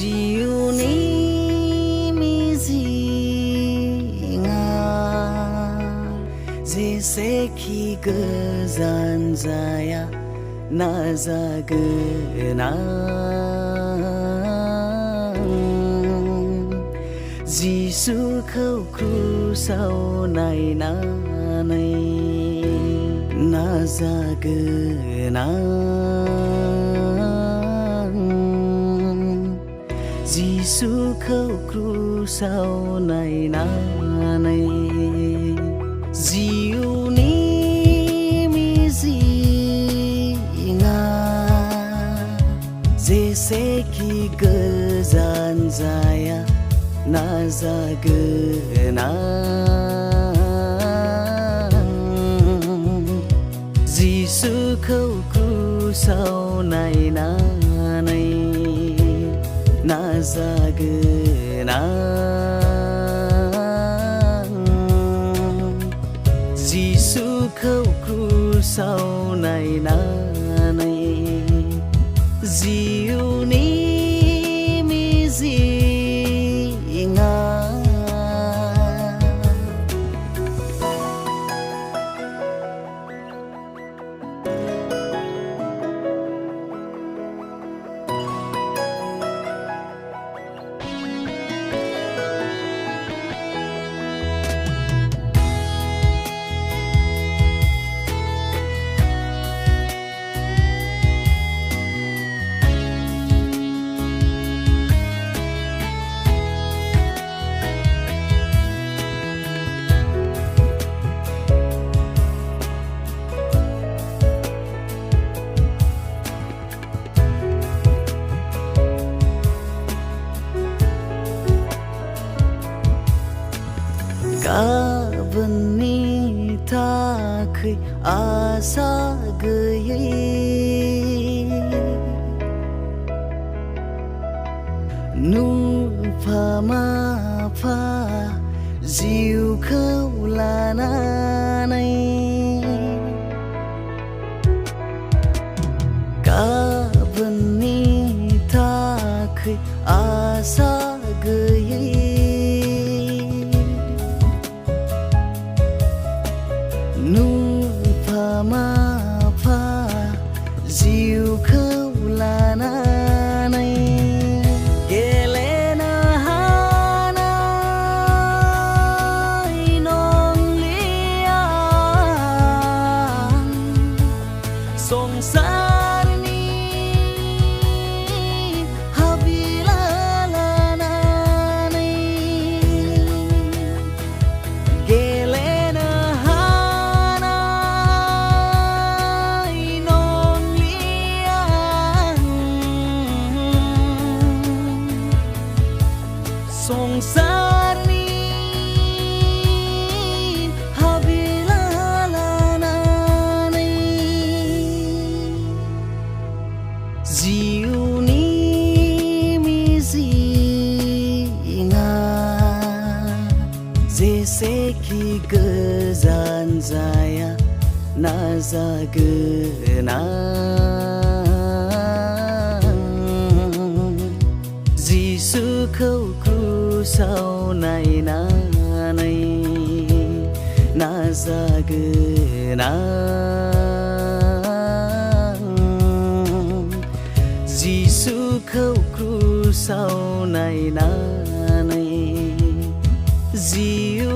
जिउनि मिजिंआ जेसेखि गोजान जाया नाजागोन आं जिसुखौ क्रुसाव नायनानै नाजागोन आं जिसुखौ क्रुसाव नायनानै जिउनि मिजिंआ जेसेखि गोजान जाया नाजागोन आं जिसुखौ क्रुसाव नायनानै नाजागोन आं जिसुखौ क्रुसाव नायनानै जिउनि मिजिंआ गाबोननि थाखै आसा गैयै नुफामाफा जिउखौ लानानै गाबोननि थाखै आसा गैयै नुफामाफा जिउखौ लानानै गेलेनो हानाय नंलिया संसारनि हाबिला लानानै गेलेनो संसारनि हाबिला लानानै जिउनि मिजिंआ जेसेखि गोजान जाया नाजागोन आं जिसुखौ क्रुसाव नायनानै नाजागोन आं जिसुखौ क्रुसाव नायनानै जिउ